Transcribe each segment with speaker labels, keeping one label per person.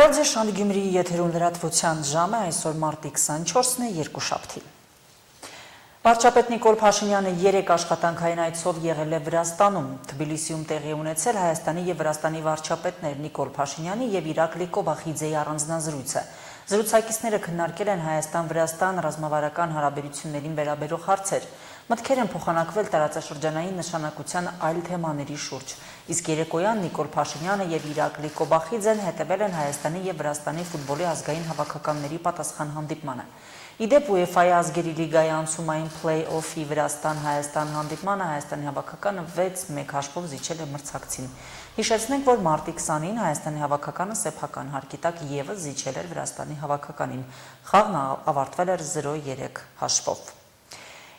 Speaker 1: Ռադիո Շանթ Գյումրիի եթերում լրատվության ժամը այսօր մարտի 24-ն է, երկուշաբթի։ Վարչապետ Նիկոլ Փաշինյանը 3 աշխատանքային այցով եղել է Վրաստանում։ Թբիլիսիում տեղի ունեցել Հայաստանի եւ Վրաստանի վարչապետներ Նիկոլ Փաշինյանի եւ Իրակլի Կոբախիձեի առանձնազրույցը։ Զրուցակիցները քննարկել են Հայաստան-Վրաստան ռազմավարական հարաբերություններին վերաբերող հարցեր։ Մտքեր են փոխանակվել տարածաշրջանային նշանակության այլ թեմաների շուրջ։ Իսկ երեկոյան Նիկոլ Փաշինյանը եւ Իրակլի Կոբախիձեն հետևել են Հայաստանի եւ Վրաստանի ֆուտբոլի ազգային հավաքականների պատասխան հանդիպմանը։ Իդեպ UEFA-ի ազգերի լիգայի անցումային play-off-ի Վրաստան-Հայաստան հանդիպմանը Հայաստանի հավաքականը 6-1 հաշվով զիջել է մրցակցին։ Հիշեցնենք, որ մարտի 20-ին Հայաստանի հավաքականը սեփական հարկի տակ ևս զիջել էր Վրաստանի հավաքականին։ Խաղն ավարտվել էր 0-3 հաշվով։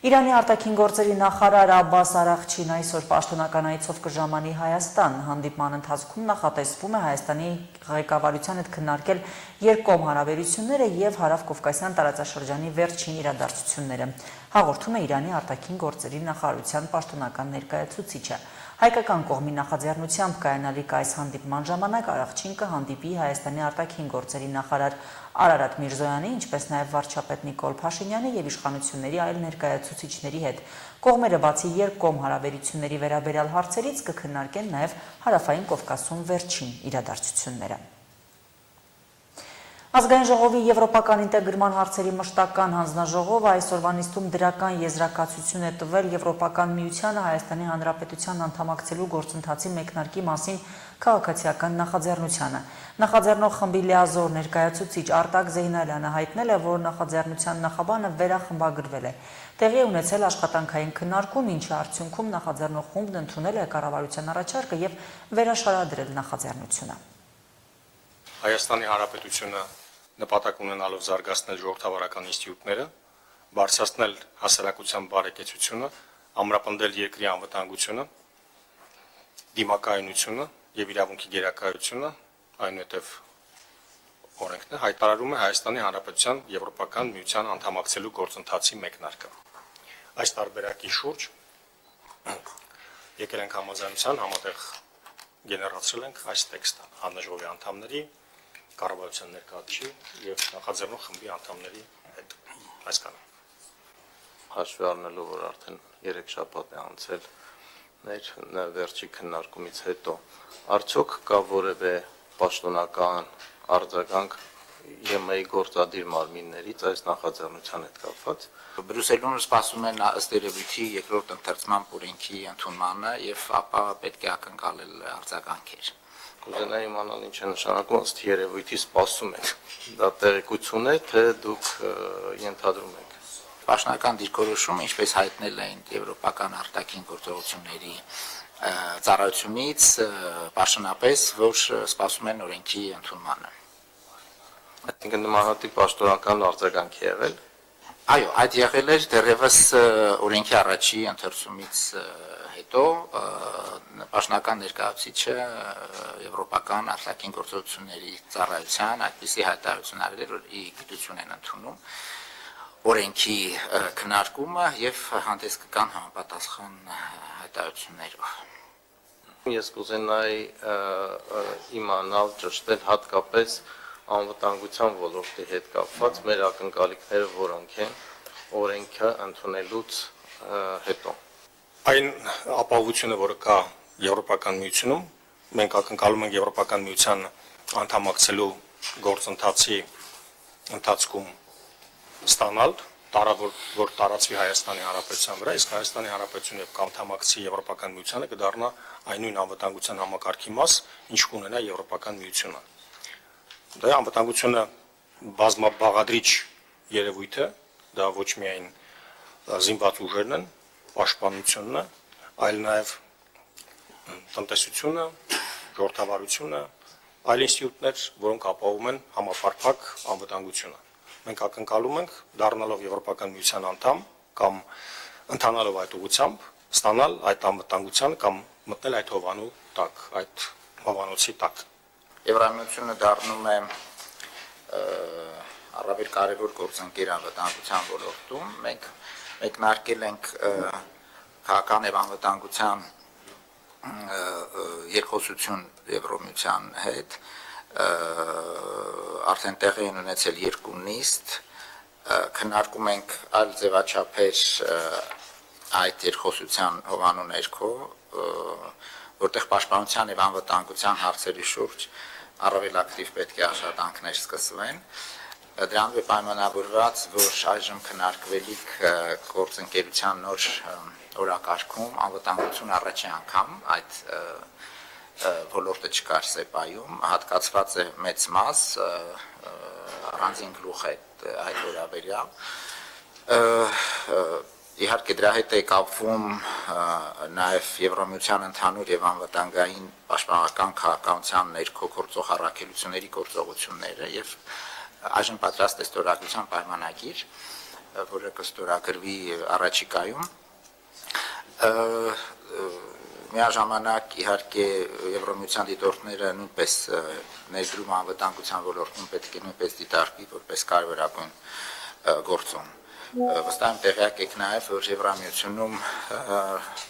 Speaker 1: Իրանի արտաքին գործերի նախարար Աբբաս Արաղչին այսօր պաշտոնական այցով կժամանի Հայաստան։ Հանդիպման ընթացքում նախատեսվում է Հայաստանի ղեկավարության հետ քննարկել երկկողմ հարաբերությունները եւ հարավ-կովկասյան տարածաշրջանի վերջին իրադարձությունները։ Հաղորդում է Իրանի արտաքին գործերի նախարարության պաշտոնական ներկայացուցիչը։ Հայկական կողմի նախաձեռնությամբ կայանալիք այս հանդիպման ժամանակ Արաղչին կհանդիպի Հայաստանի արտաքին գործերի նախարար Արարատ Միրզոյանի, ինչպես նաև վարչապետ Նիկոլ Փաշինյանի եւ իշխանությունների այլ ներկայացուցիչների հետ։ Կողմերը բացի երկկողմ հարաբերությունների վերաբերյալ հարցերից կքննարկեն նաև Հարավային Կովկասում վերջին իրադարձությունները։ Ազգային ժողովի եվրոպական ինտեգրման հարցերի մշտական հանձնաժողովը այսօրվա նիստում դրական եզրակացություն է տվել Եվրոպական միությանը Հայաստանի Հանրապետության անդամակցելու գործընթացի մեկնարկի մասին քաղաքացիական նախաձեռնությանը։ Նախաձեռնող խմբի լիազոր ներկայացուցիչ Արտակ Զեյնալյանը հայտնել է, որ նախաձեռնության նախաբանը վերախմբագրվել է։ Տեղի ունեցել աշխատանքային քննարկում, ինչի արդյունքում նախաձեռնող խումբն ընդունել է կառավարության առաջարկը եւ վերաշարադրել նախաձեռնությունը։
Speaker 2: Հայաստանի Հանրապետությունը նպատակ ունենալով զարգացնել ժողովրդավարական ինստիտուտները, բարձրացնել հասարակության բարեկեցությունը, ամրապնդել երկրի անվտանգությունը, դիմակայունությունը եւ իրավունքի գերակայությունը, այնուհետև օրենքն հայտարարում է Հայաստանի Հանրապետության Եվրոպական միության անդամակցելու գործընթացի մեկնարկը։ Այս տարբերակի շուրջ եկել ենք համաձայնության, համատեղ գեներացրել ենք այս տեքստը հանձնաժողովի անդամների, կառավարության ներկայացուցիչի եւ նախաձեռնող խմբի անդամների հետ այսքանը։
Speaker 3: Հաշվի առնելով, որ արդեն 3 շաբաթ է անցել մեր վերջի քննարկումից հետո, արդյոք կա որևէ պաշտոնական արձագանք ԵՄ-ի գործադիր մարմիններից այս նախաձեռնության հետ կապված։
Speaker 4: Բրյուսելում սպասում են ըստ երևույթի երկրորդ ընթերցման օրենքի ընդունմանը եւ ապա պետք է ակնկալել արձագանքեր։
Speaker 3: Կուզենայի իմանալ ինչ է նշանակում ըստ երևույթի սպասում եք։ Դա տեղեկություն է, թե դուք ենթադրում եք։
Speaker 4: Պաշտոնական դիրքորոշումը, ինչպես հայտնել էին եվրոպական արտաքին գործողությունների ծառայությունից, պաշտոնապես որ սպասում են օրենքի ընդունմանը։
Speaker 3: Այսինքն նմանատիպ պաշտոնական արձագանք է եղել։
Speaker 4: Այո, այդ եղել էր դեռևս օրենքի առաջի ընթերցումից հետո պաշտոնական ներկայացուցիչը եվրոպական արտաքին գործողությունների ծառայության այդպիսի հայտարարություն արել, որ ի գիտություն են ընդունում օրենքի քննարկումը եւ հանդես կգան համապատասխան հայտարարություններով։
Speaker 3: Ես կուզենայի իմանալ ճշտել հատկապես անվտանգության ոլորտի հետ կապված մեր ակնկալիքները որոնք են օրենքը ընդունելուց հետո։
Speaker 2: Այն ապահովությունը, որը կա Եվրոպական միությունում, մենք ակնկալում ենք Եվրոպական միության անդամակցելու գործընթացի ընթացքում ստանալ, որ տարածվի Հայաստանի Հանրապետության վրա, իսկ Հայաստանի Հանրապետությունը եւ կանդամակցի Եվրոպական միությանը կդառնա այնույն անվտանգության համակարգի մաս, ինչ կունենա Եվրոպական միությունը։ Դա անվտանգությունը բազմաբաղադրիչ երևույթ է, դա ոչ միայն զինված ուժերն են, պաշտպանությունն է, այլ նաև տնտեսությունը, ժողովրդավարությունը, այլ ինստիտուտներ, որոնք ապահովում են համապարփակ անվտանգությունը։ Մենք ակնկալում ենք դառնալով Եվրոպական միության անդամ կամ ընթանալով այդ ուղղությամբ ստանալ այդ անվտանգության կամ մտնել այդ հովանու տակ, այդ հովանոցի տակ։
Speaker 4: Եվրամիությունը դառնում է առավել կարևոր գործընկեր անվտանգության ոլորտում։ Մենք մեկնարկել ենք քաղաքական եւ անվտանգության երկխոսություն Եվրոմիության հետ արդեն տեղի են ունեցել երկու նիստ, քննարկում ենք այլ ձևաչափեր այդ երկխոսության հովանու ներքո, որտեղ պաշտպանության եւ անվտանգության հարցերի շուրջ առավել ակտիվ պետք է աշխատանքներ սկսվեն։ Դրանով է պայմանավորված, որ այժմ քննարկվելիք գործընկերության նոր օրակարգում անվտանգություն առաջի անգամ այդ ոլորտը չկար ՍԵՊԱ-ում, հատկացված է մեծ մաս առանձին գլուխ այդ վերաբերյալ։ Իհարկե դրա հետ է կապվում նաև Եվրամիության ընդհանուր եւ անվտանգային պաշտպանական քաղաքականության ներքո գործող առաքելությունների գործողությունները եւ այժմ պատրաստ է ստորագրության պայմանագիր, որը կստորագրվի առաջիկայում։ Միաժամանակ իհարկե Եվրամիության դիտորդները նույնպես ներդրում անվտանգության ոլորտում պետք է նույնպես դիտարկվի որպես կարևորագույն գործոն։ Վստահ եմ տեղյակ եք նաև, որ Եվրամիությունում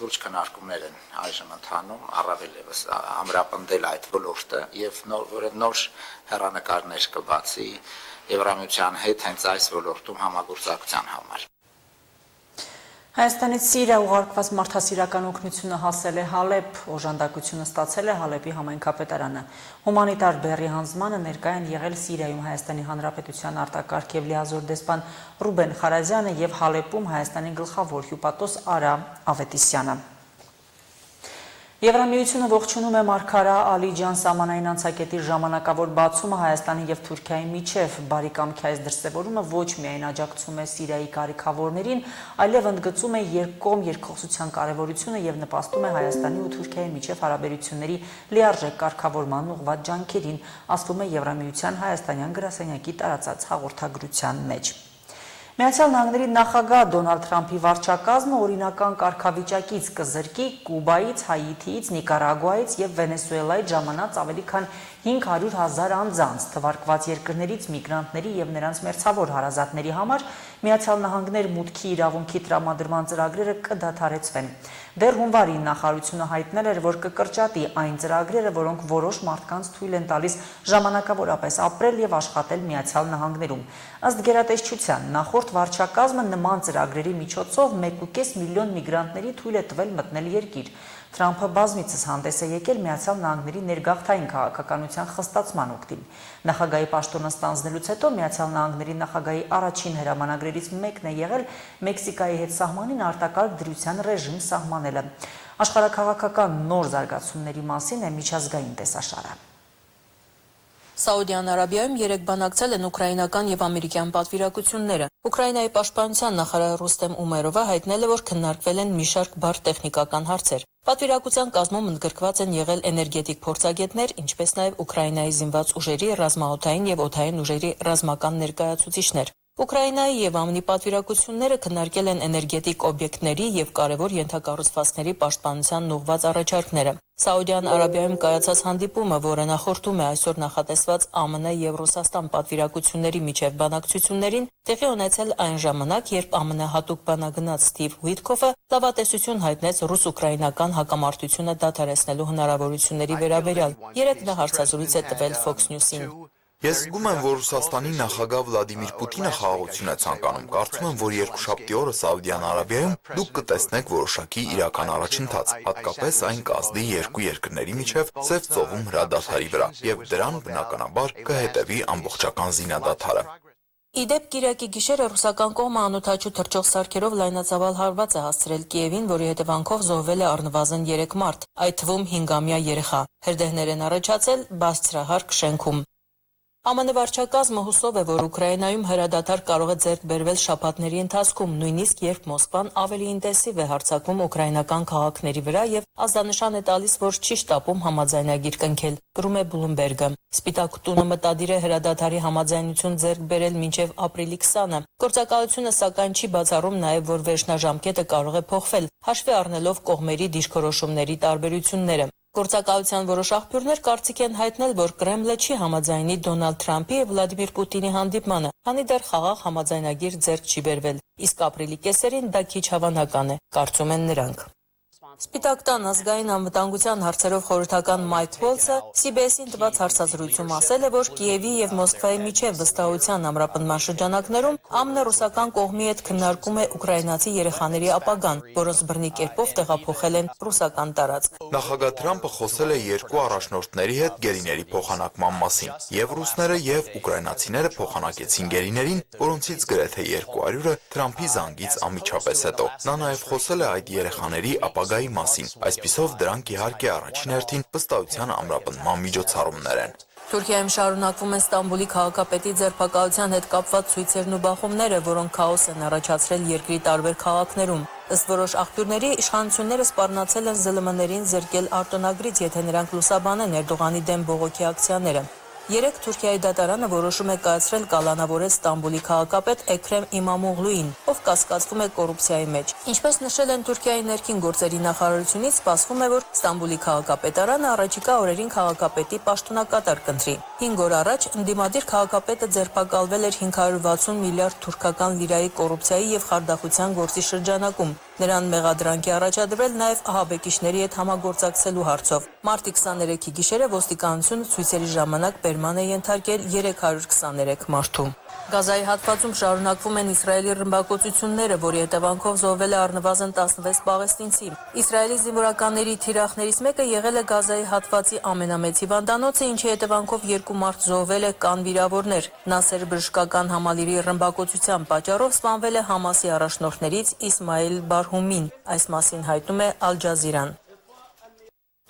Speaker 4: լուրջ քննարկումներ են այժմ ընթանում, առավել ևս ամրապնդել այդ ոլորտը եւ նոր հեռանկարներ կբացի Եվրամիության հետ հենց այս ոլորտում համագործակցության համար։
Speaker 1: Հայաստանից Սիրիա ուղարկված մարդասիրական օգնությունը հասել է Հալեբ, օժանդակությունը ստացել է Հալեբի համայնքապետարանը։ Հումանիտար բեռի հանձնմանը ներկայ են եղել Սիրիայում Հայաստանի Հանրապետության արտակարգ եւ լիազոր դեսպան Ռուբեն Խարազյանը եւ Հալեբում Հայաստանի գլխավոր հյուպատոս Արա Ավետիսյանը։ Եվրամիությունը ողջունում է Մարգարա Ալիջան սահմանային անցակետի ժամանակավոր բացումը Հայաստանի եւ Թուրքիայի միջև։ Բարի կամքի այս դրսևորումը ոչ միայն աջակցում է Սիրիայի կարիքավորներին, այլև ընդգծում է երկկողմ երկխոսության կարևորությունը եւ նպաստում է Հայաստանի ու Թուրքիայի միջև հարաբերությունների լիարժեք կարգավորման ուղղված ջանքերին, ասվում է Եվրամիության հայաստանյան գրասենյակի տարածած հաղորդագրության մեջ։ Միացյալ Նահանգների նախագահ Դոնալդ Թրամփի վարչակազմը օրինական կարգավիճակից կզրկի Կուբայից, Հայիթիից, Նիկարագուայից եւ Վենեսուելայից ժամանած ավելի քան 500,000 անձանց, թվարկված երկրներից միգրանտների եւ նրանց մերձավոր հարազատների համար Միացյալ Նահանգներ մուտքի իրավունքի տրամադրման ծրագրերը կդադարեցվեն։ Դեռ հունվարին նախարարությունը հայտնել էր, որ կկրճատի այն ծրագրերը, որոնք որոշ մարդկանց թույլ են տալիս ժամանակավորապես ապրել եւ աշխատել Միացյալ Նահանգներում։ Ըստ գերատեսչության, նախորդ վարչակազմը նման ծրագրերի միջոցով 1.5 միլիոն միգրանտների թույլ է տվել մտնել երկիր։ Թրամփը բազմիցս հանդես է եկել Միացյալ Նահանգների ներգաղթային քաղաքականության խստացման օգտին։ Նախագահի պաշտոնը ստանձնելուց հետո Միացյալ Նահանգների նախագահի առաջին հրամանագրերից մեկն է եղել Մեքսիկայի հետ սահմանին արտակարգ դրության ռեժիմ սահմանելը։ Աշխարհաքաղաքական նոր զարգացումների մասին է միջազգային տեսաշարը։
Speaker 5: Սաուդյան Արաբիայում երեկ բանակցել են ուկրաինական եւ ամերիկյան պատվիրակությունները։ Ուկրաինայի պաշտպանության նախարար Ռուստեմ Ումերովը հայտնել է, որ քննարկվել են մի շարք բարդ տեխնիկական հարցեր։ Պատվիրակության կազմում ընդգրկված են եղել էներգետիկ փորձագետներ, ինչպես նաև Ուկրաինայի զինված ուժերի, ռազմաօդային եւ օդային ուժերի ռազմական ներկայացուցիչներ։ Ուկրաինայի եւ ԱՄՆ-ի պատվիրակությունները քննարկել են էներգետիկ օբյեկտների եւ կարևոր ենթակառուցվածքների պաշտպանության ուղղված առաջարկները։ Սաուդյան Արաբիայում կայացած հանդիպումը, որը նախորդում է այսօր նախատեսված ԱՄՆ եւ Ռուսաստան պատվիրակությունների միջև բանակցություններին, տեղի ունեցել այն ժամանակ, երբ ԱՄՆ հատուկ բանագնաց Սթիվ Ուիտքոֆը լավատեսություն հայտնեց ռուս-ուկրաինական հակամարտությունը դադարեցնելու հնարավորությունների վերաբերյալ։ Երեկ նա հարցազրույց է տվել Fox News-ին։
Speaker 6: Ես զգում եմ, որ Ռուսաստանի նախագահ Վլադիմիր Պուտինը խաղաղություն է ցանկանում։ Կարծում եմ, որ երկուշաբթի օրը Սաուդյան Արաբիայում դուք կտեսնեք որոշակի իրական առաջընթաց, հատկապես այն կազդի երկու երկրների միջև Սև ծովում հրադադարի վրա, եւ դրան բնականաբար կհետևի ամբողջական զինադադարը։
Speaker 5: Իդեպ Կիրակի գիշերը ռուսական կողմը անօդաչու թռչող սարքերով լայնածավալ հարված է հասցրել Կիևին, որի հետևանքով զոհվել է առնվազն 3 մարդ, այդ թվում 5-ամյա երեխա։ Հրդեհներ են առաջացել բարձրահարկ շենքում։ ԱՄՆ վարչակազմը հուսով է, որ Ուկրաինայում հրադադար կարող է ձեռք բերվել շաբաթների ընթացքում, նույնիսկ երբ Մոսկվան ավելի ինտենսիվ է հարձակվում ուկրաինական քաղաքների վրա եւ ազդանշան է տալիս, որ չի շտապում համաձայնագիր կնքել, գրում է Bloomberg-ը։ Սպիտակ տունը մտադիր է հրադադարի համաձայնություն ձեռք բերել մինչև ապրիլի 20-ը։ Գործակալությունը սակայն չի բացառում նաեւ, որ վերջնաժամկետը կարող է փոխվել, հաշվի առնելով կողմերի դիրքորոշումների տարբերությունները։ Գործակալության որոշ աղբյուրներ կարծիք են հայտնել, որ Կրեմլը չի համաձայնի Դոնալդ Թրամփի եւ Վլադիմիր Պուտինի հանդիպմանը, քանի դեռ խաղաղ համաձայնագիր ձեռք չի բերվել, իսկ ապրիլի կեսերին դա քիչ հավանական է, կարծում են նրանք։ Սպիտակ տան ազգային անվտանգության հարցերով խորհրդական Մայք Վոլցը CBS-ին տված հարցազրույցում ասել է, որ Կիևի եւ Մոսկվայի միջև վստահության ամրապնդման շրջանակներում ԱՄՆ-ը ռուսական կողմի հետ քննարկում է ուկրաինացի երեխաների ապագան, որոնց բռնի կերպով տեղափոխել են ռուսական տարածք։
Speaker 6: Նախագահ Թրամփը խոսել է երկու առաջնորդների հետ գերիների փոխանակման մասին։ Եվ ռուսները եւ ուկրաինացիները փոխանակեցին գերիներին, որոնցից գրեթե 200-ը Թրամփի զանգից անմիջապես հետո։ Նա նաեւ խոսել է այդ երեխաների ապագայի մասին, այսպիսով դրանք իհարկե առաջին հերթին վստահության ամրապնդման միջոցառումներ են։
Speaker 5: Թուրքիայում շարունակվում են Ստամբուլի քաղաքապետի ձերբակալության հետ կապված ցույցերն ու բախումները, որոնք քաոս են առաջացրել երկրի տարբեր քաղաքներում։ Ըստ որոշ աղբյուրների, իշխանությունները սպառնացել են ԶԼՄ-ներին զրկել արտոնագրից, եթե նրանք լուսաբանեն Էրդողանի դեմ բողոքի ակցիաները։ Երեկ Թուրքիայի դատարանը որոշում է կայացրել կալանավորել Ստամբուլի քաղաքապետ Էքրեմ Իմամօղլուին, ով կասկածվում է կոռուպցիայի մեջ։ Ինչպես նշել են Թուրքիայի ներքին գործերի նախարարությունից, սպասվում է, որ Ստամբուլի քաղաքապետարանը առաջիկա օրերին քաղաքապետի պաշտոնակատար կընտրի։ 5 օր առաջ ընդդիմադիր քաղաքապետը ձերբակալվել էր 560 միլիարդ թուրքական լիրայի կոռուպցիայի եւ խարդախության գործի շրջանակում։ Նրան մեղադրանք է առաջադրվել նաև ահաբեկիչների հետ համագործակցելու հարցով։ Մարտի 23-ի գիշերը ոստիկանությունը ցույցերի ժամանակ բերման է ենթարկել 323 մարդու։ Գազայի հատվածում շարունակվում են Իսրայելի ռմբակոծությունները, որի հետևանքով զոհվել է առնվազն 16 պաղեստինցի։ Իսրայելի զինվորականների թիրախներից մեկը եղել է Գազայի հատվածի ամենամեծ հիվանդանոցը, ինչի հետևանքով 2 մարդ զոհվել է, կան վիրավորներ։ Նասեր բժշկական համալիրի ռմբակոծության պատճառով սպանվել է Համասի առաջնորդներից Իսմայիլ Բարհումին, այս մասին հայտնում է Ալ Ջազիրան։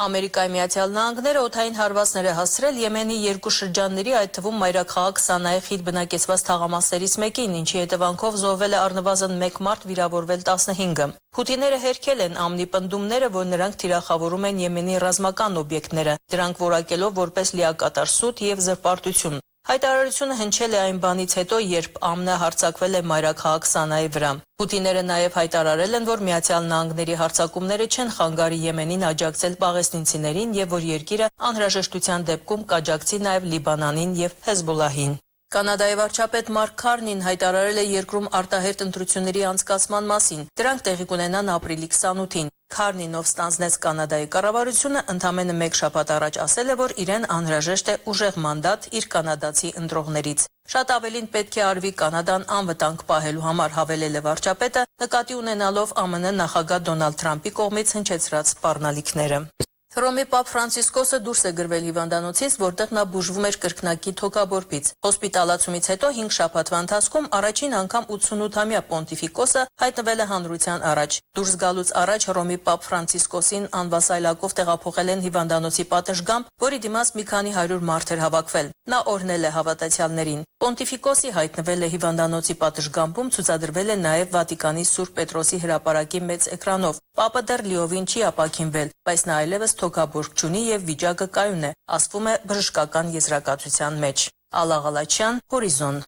Speaker 5: Ամերիկայի Միացյալ Նահանգները օդային հարվածներ է հասցրել Եմենի երկու շրջանների, այդ թվում մայրաքաղաք Սանայի խիտ բնակեցված թաղամասերից մեկին, ինչի հետևանքով զոհվել է առնվազն 1 մարդ, վիրավորվել 15-ը։ Հութիները հերքել են ԱՄՆ-ի պնդումները, որ նրանք թիրախավորում են Եմենի ռազմական օբյեկտները, դրանք որակելով որպես լիակատար սուտ եւ զրպարտություն։ Հայտարարությունը հնչել է այն բանից հետո, երբ ԱՄՆ-ը հարձակվել է մայրաքաղաք Սանայի վրա։ Հութիները նաև հայտարարել են, որ Միացյալ Նահանգների հարձակումները չեն խանգարի Եմենին աջակցել պաղեստինցիներին եւ որ երկիրը անհրաժեշտության դեպքում կաջակցի նաև Լիբանանին եւ Հեզբոլլահին։ Կանադայի վարչապետ Մարկ Քարնին հայտարարել է երկրում արտահերթ ընտրությունների անցկացման մասին։ Դրանք տեղի կունենան ապրիլի 28-ին։ Քարնին, ով ստանձնեց Կանադայի կառավարությունը, ընդամենը 1 շաբաթ առաջ ասել է, որ իրեն անհրաժեշտ է ուժեղ մանդատ իր կանադացի ընտրողներից։ Շատ ավելին պետք է արվի Կանադան անվտանգ պահելու համար, հավելել է վարչապետը, նկատի ունենալով ԱՄՆ նախագահ Դոնալդ Թրամփի կողմից հնչեցրած սպառնալիքները։ Հռոմի Պապ Ֆրանցիսկոսը դուրս է գրվել հիվանդանոցից, որտեղ նա բուժվում էր կրկնակի թոքաբորբից։ Հոսպիտալացումից հետո 5 շաբաթվա ընթացքում առաջին անգամ 88-ամյա պոնտիֆիկոսը հայտնվել է հանրության առաջ։ Դուրս գալուց առաջ Հռոմի Պապ Ֆրանցիսկոսին անվասայլակով տեղափոխել են հիվանդանոցի պատշգամբ, որի դիմաց մի քանի 100 մարդ էր հավաքվել։ Նա օրհնել է հավատացյալներին։ Պոնտիֆիկոսի հայտնվել է հիվանդանոցի պատշգամբում ցուցադրվել է նաև Վատիկանի Սուրբ Պետրոսի հրապարակի մեծ էկրանով։ Պապը դեռ լիովին չի ապաքինվել, բայց նա այլևս թոքաբորբ չունի եւ վիճակը կայուն է, ասվում է բժշկական եզրակացության մեջ։ Ալա Ղալաչյան, Հորիզոն։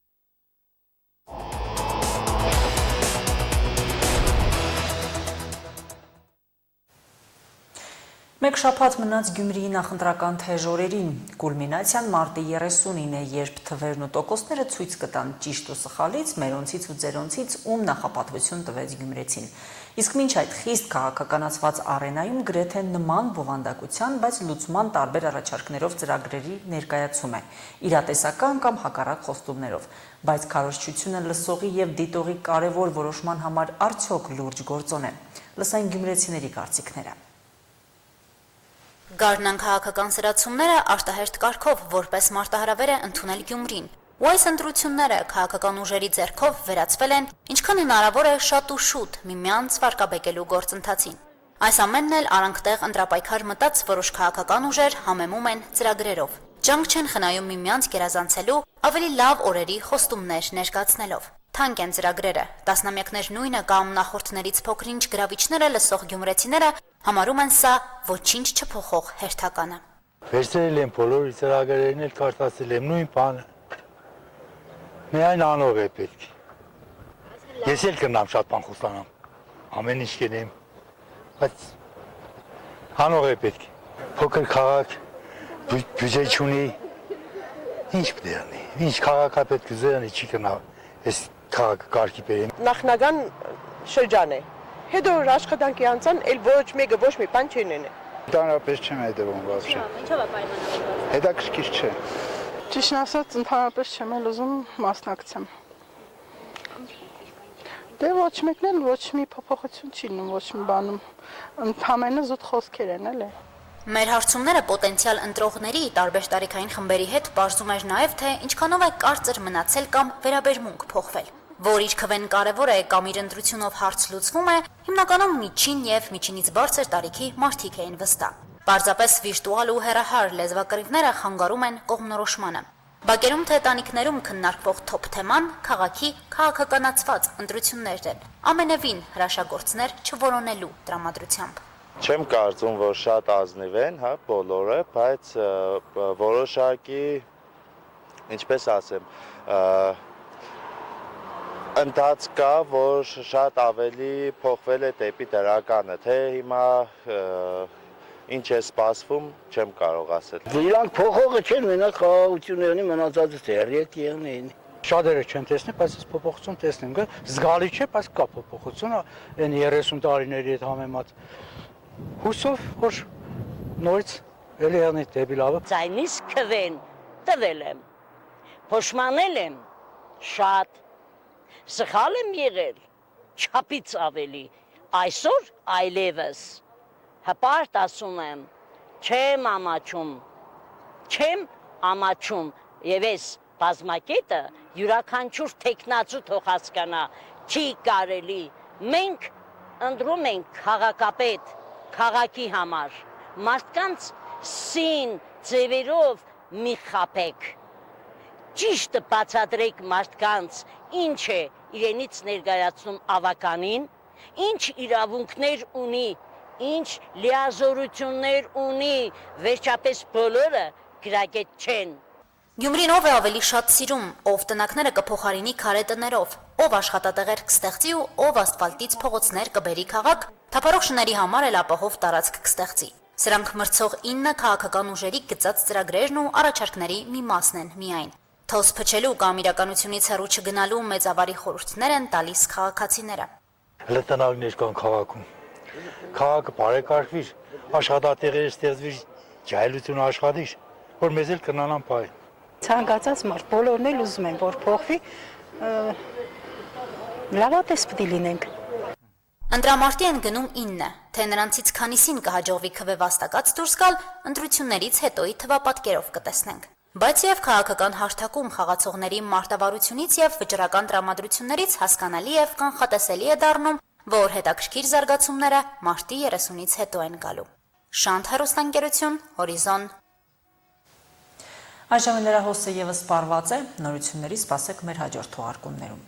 Speaker 1: Մեկ շաբաթ մնաց Գյումրիի նախընտրական թեժ օրերին։ Կուլմինացիան մարտի 30-ին է, երբ թվերն ու տոկոսները ցույց կտան ճիշտ ու սխալից, մերոնցից ու ձերոնցից ում նախապատվություն տվեց գյումրեցին։ Իսկ մինչ այդ խիստ քաղաքականացված արենայում գրեթե նման բովանդակության, բայց լուծման տարբեր առաջարկներով ծրագրերի ներկայացում է, իրատեսական կամ հակառակ խոստումներով, բայց քարոզչությունը լսողի եւ դիտողի կարևոր որոշման համար արդյոք լուրջ գործոն է։ Լսային գյումրեցիների կարծիքները։
Speaker 7: Գարնան քաղաքական սրացումները արտահերթ կարգով որպես մարտահրավեր է ընդունել Գյումրին։ Ու այս ընտրությունները քաղաքական ուժերի ձեռքով վերածվել են ինչքան հնարավոր է շատ ու շուտ միմյանց վարկաբեկելու գործընթացին։ Այս ամենն էլ արանքտեղ ընտրապայքար մտած որոշ քաղաքական ուժեր համեմում են ծրագրերով։ Ջանք չեն խնայում միմյանց գերազանցելու, ավելի լավ օրերի խոստումներ ներկայացնելով։ Թանկ են ծրագրերը, տասնամյակներ նույնը կամ նախորդներից փոքրինչ գրավիչները լսող գյումրեցիները համարում են սա ոչինչ չփոխող հերթականը։
Speaker 8: Վերցրել եմ բոլոր ծրագրերին էլ կարդացել եմ նույն բանը։ Միայն անող է պետք։ Ես էլ կնամ շատ բան խոսանամ, ամեն ինչ կենեմ, բայց անող է պետք։ Փոքր քաղաք, բյուջե չունի, ինչ պետք է անի, ինչ քաղաքապետ կուզե անի, չի կնա, ես քաղաքը կարգի բերեմ։
Speaker 9: Նախնական շրջան է, հետո որ աշխատանքի անցան, էլ ոչ մեկը ոչ մի բան չեն ունեն։
Speaker 10: Ընդհանրապես չեմ հետևում вообще։
Speaker 11: Ինչով է պայմանավորված։
Speaker 10: Հետաքրքիր չէ։
Speaker 9: Ճիշտն ասած, ընդհանրապես չեմ էլ ուզում մասնակցեմ։ Դե ոչ մեկն էլ ոչ մի փոփոխություն չի լինում, ոչ մի բանում։ Ընդհանրապես զուտ խոսքեր են, էլի։
Speaker 7: Մեր հարցումները պոտենցիալ ընտրողների տարբեր տարիքային խմբերի հետ բարձում էր նաև, թե ինչքանով է կարծր մնացել կամ վերաբերմունք փոխվել։ Որ իր քվեն կարևոր է կամ իր ընտրությունով հարց լուծվում է, հիմնականում միջին եւ միջինից բարձր տարիքի մարդիկ էին վստահ։ Պարզապես վիրտուալ ու հեռահար լեզվակռիվները խանգարում են կողմնորոշմանը։ Բակերում թե տանիքներում քննարկվող թոփ թեման քաղաքի քաղաքականացված ընտրություններն են, ամենևին հրաշագործներ չորոնելու տրամադրությամբ։
Speaker 3: Չեմ կարծում, որ շատ ազնիվ են, հա, բոլորը, բայց որոշակի, ինչպես ասեմ, ընթաց կա, որ շատ ավելի փոխվել է դեպի դրականը, թե հիմա ինչ է սպասվում, չեմ կարող ասել։
Speaker 12: Իրանք փոխողը չեն, մենակ խաղաղությունների մնացածը դեռ եղնեն։
Speaker 8: Շատերը չեն տեսնի, բայց այս փոփոխություն տեսնենք, զգալի չէ, բայց կա փոփոխություն, այն 30 տարիների հետ համեմատ։ Հուսով, որ նորից էլի եղնի դեպի լավը։
Speaker 12: Ձայնից քվեն տվել եմ, փոշմանել եմ շատ, սխալ եմ եղել, չափից ավելի, այսօր այլևս հպարտ ասում եմ, չեմ ամաչում, եւ այս բազմակետը յուրաքանչյուր տեխնացու թող հասկանա, չի կարելի, մենք ընտրում ենք քաղաքապետ, քաղաքի համար, մարդկանց սին, ձևերով մի խաբեք, ճիշտը բացատրեք մարդկանց, ինչ է իրենից ներկայացնում ավականին, ինչ իրավունքներ ունի, ինչ լիազորություններ ունի, վերջապես բոլորը գրագետ չեն։
Speaker 7: Գյումրին ով է ավելի շատ սիրում, ով տնակները կփոխարինի քարե տներով, ով աշխատատեղեր կստեղծի ու ով ասֆալտից փողոցներ կբերի քաղաք, թափառող շների համար էլ ապահով տարածք կստեղծի։ Սրանք մրցող 9 քաղաքական ուժերի գծած ծրագրերն ու առաջարկների մի մասն են միայն։ Թոս փչելու կամ իրականությունից հեռու չգնալու մեծավարի խորհուրդներ են տալիս քաղաքացիները։
Speaker 8: Լետնագներ կան քաղաքում։ Քաղաքը բարեկարգվիր, աշխատատեղեր ստեղծվիր, ջահելություն աշխատիր, որ մեզ էլ կնանան պայ։
Speaker 9: Ցանկացած մարդ, բոլորն էլ ուզում են, որ փոխվի, լավատես պիտի լինենք։
Speaker 7: Ընտրամարտի են գնում 9, թե նրանցից քանիսին կհաջողվի քվե վաստակած դուրս գալ, ընտրություններից հետոյի թվապատկերով կտեսնենք։ Բայց եւ քաղաքական հարթակում խաղացողների մարտավարությունից եւ վճռական տրամադրություններից հասկանալի եւ կանխատեսելի է դառնում, որ հետաքրքիր զարգացումները մարտի 30-ից հետո են գալու։ Շանթ հեռուստաընկերություն, Հորիզոն։
Speaker 1: Այժմ լրահոսը եւս սպառված է, նորությունների սպասեք մեր հաջորդ թողարկումներում։